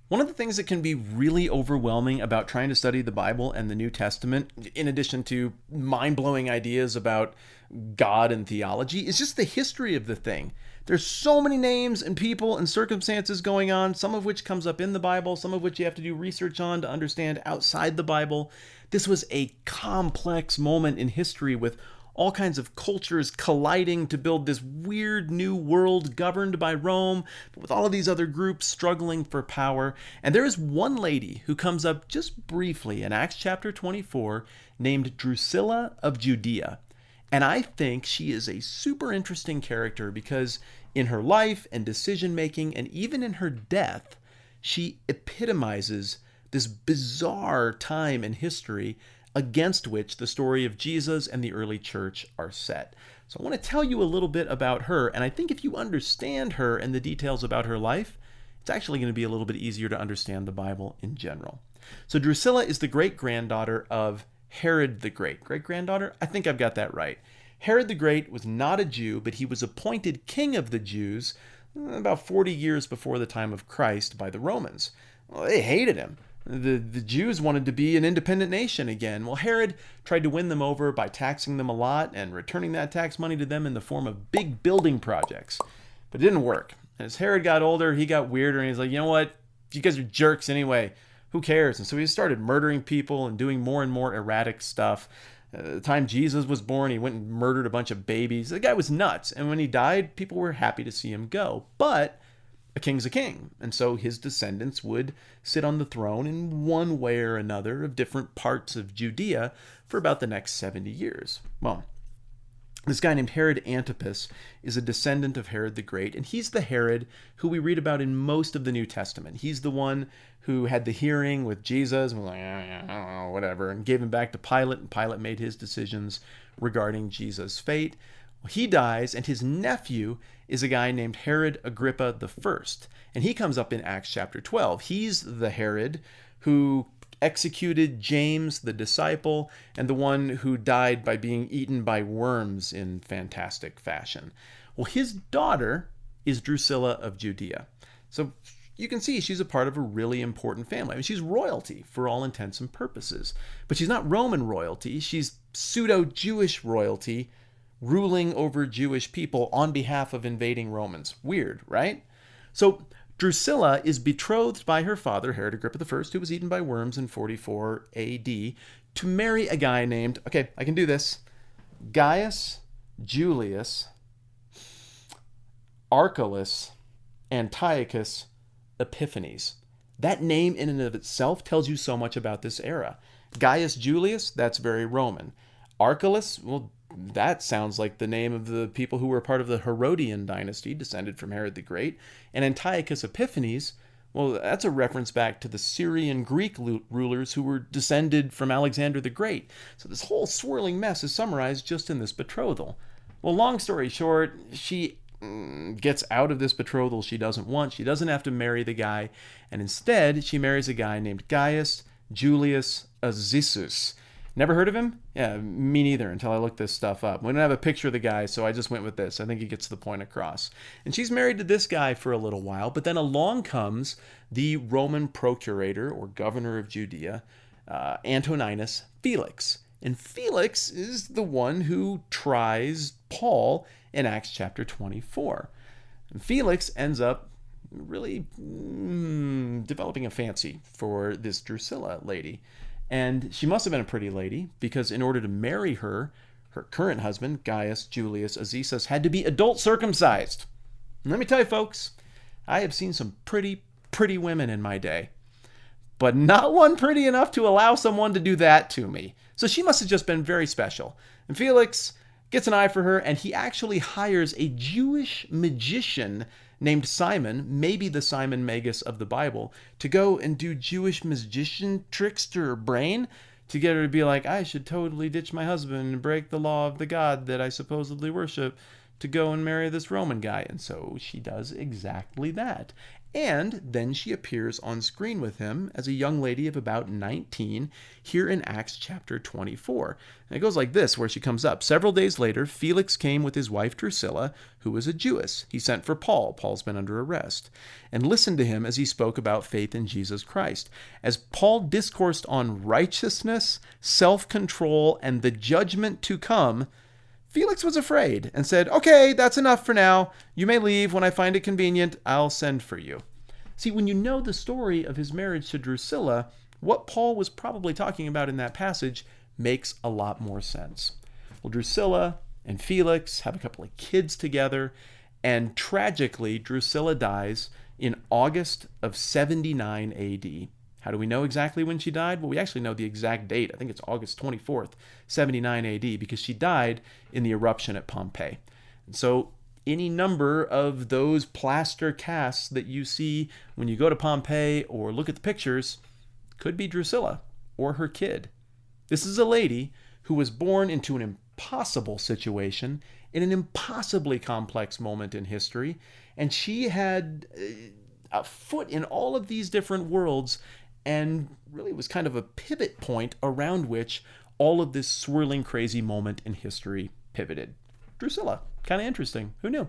One of the things that can be really overwhelming about trying to study the Bible and the New Testament, in addition to mind-blowing ideas about God and theology, is just the history of the thing. There's so many names and people and circumstances going on, some of which comes up in the Bible, some of which you have to do research on to understand outside the Bible. This was a complex moment in history with all kinds of cultures colliding to build this weird new world governed by Rome, but with all of these other groups struggling for power. And there is one lady who comes up just briefly in Acts chapter 24 named Drusilla of Judea. And I think she is a super interesting character because in her life and decision making, and even in her death, she epitomizes this bizarre time in history against which the story of Jesus and the early church are set. So I want to tell you a little bit about her, and I think if you understand her and the details about her life, it's actually going to be a little bit easier to understand the Bible in general. So Drusilla is the great-granddaughter of Herod the Great. Great-granddaughter? I think I've got that right. Herod the Great was not a Jew, but he was appointed king of the Jews about 40 years before the time of Christ by the Romans. Well, they hated him. The Jews wanted to be an independent nation again. Well, Herod tried to win them over by taxing them a lot and returning that tax money to them in the form of big building projects. But it didn't work. As Herod got older, he got weirder, and he's like, you know what? You guys are jerks anyway. Who cares? And so he started murdering people and doing more and more erratic stuff. The time Jesus was born, he went and murdered a bunch of babies. The guy was nuts. And when he died, people were happy to see him go. But a king's a king, and so his descendants would sit on the throne in one way or another of different parts of Judea for about the next 70 years. Well, this guy named Herod Antipas is a descendant of Herod the Great, and he's the Herod who we read about in most of the New Testament. He's the one who had the hearing with Jesus and was like, I don't know, whatever, and gave him back to Pilate, and Pilate made his decisions regarding Jesus' fate. He dies, and his nephew is a guy named Herod Agrippa I, and he comes up in Acts chapter 12. He's the Herod who executed James the disciple and the one who died by being eaten by worms in fantastic fashion. Well, his daughter is Drusilla of Judea. So you can see she's a part of a really important family. I mean, she's royalty for all intents and purposes, but she's not Roman royalty. She's pseudo-Jewish royalty ruling over Jewish people on behalf of invading Romans. Weird, right? So Drusilla is betrothed by her father, Herod Agrippa I, who was eaten by worms in 44 AD, to marry a guy named, okay, I can do this, Gaius Julius Archelaus Antiochus Epiphanes. That name in and of itself tells you so much about this era. Gaius Julius, that's very Roman. Archelaus, well, that sounds like the name of the people who were part of the Herodian dynasty, descended from Herod the Great. And Antiochus Epiphanes, well, that's a reference back to the Syrian Greek rulers who were descended from Alexander the Great. So this whole swirling mess is summarized just in this betrothal. Well, long story short, she gets out of this betrothal she doesn't want. She doesn't have to marry the guy, and instead she marries a guy named Gaius Julius Azizus. Never heard of him? Yeah, me neither until I looked this stuff up. We don't have a picture of the guy, so I just went with this. I think he gets the point across. And she's married to this guy for a little while, but then along comes the Roman procurator or governor of Judea, Antoninus Felix. And Felix is the one who tries Paul in Acts chapter 24. And Felix ends up really developing a fancy for this Drusilla lady. And she must have been a pretty lady, because in order to marry her, her current husband, Gaius Julius Azizus, had to be adult circumcised. And let me tell you, folks, I have seen some pretty women in my day, but not one pretty enough to allow someone to do that to me. So she must have just been very special. And Felix gets an eye for her, and he actually hires a Jewish magician named Simon, maybe the Simon Magus of the Bible, to go and do Jewish magician tricks to her brain to get her to be like, I should totally ditch my husband and break the law of the God that I supposedly worship to go and marry this Roman guy. And so she does exactly that. And then she appears on screen with him as a young lady of about 19 here in Acts chapter 24. And it goes like this, where she comes up. Several days later, Felix came with his wife Drusilla, who was a Jewess. He sent for Paul. Paul's been under arrest. And listened to him as he spoke about faith in Jesus Christ. As Paul discoursed on righteousness, self-control, and the judgment to come, Felix was afraid and said, "Okay, that's enough for now. You may leave. When I find it convenient, I'll send for you." See, when you know the story of his marriage to Drusilla, what Paul was probably talking about in that passage makes a lot more sense. Well, Drusilla and Felix have a couple of kids together, and tragically, Drusilla dies in August of 79 AD. How do we know exactly when she died? Well, we actually know the exact date. I think it's August 24th, 79 AD, because she died in the eruption at Pompeii. And so any number of those plaster casts that you see when you go to Pompeii or look at the pictures could be Drusilla or her kid. This is a lady who was born into an impossible situation in an impossibly complex moment in history, and she had a foot in all of these different worlds, and really was kind of a pivot point around which all of this swirling, crazy moment in history pivoted. Drusilla, kind of interesting. Who knew?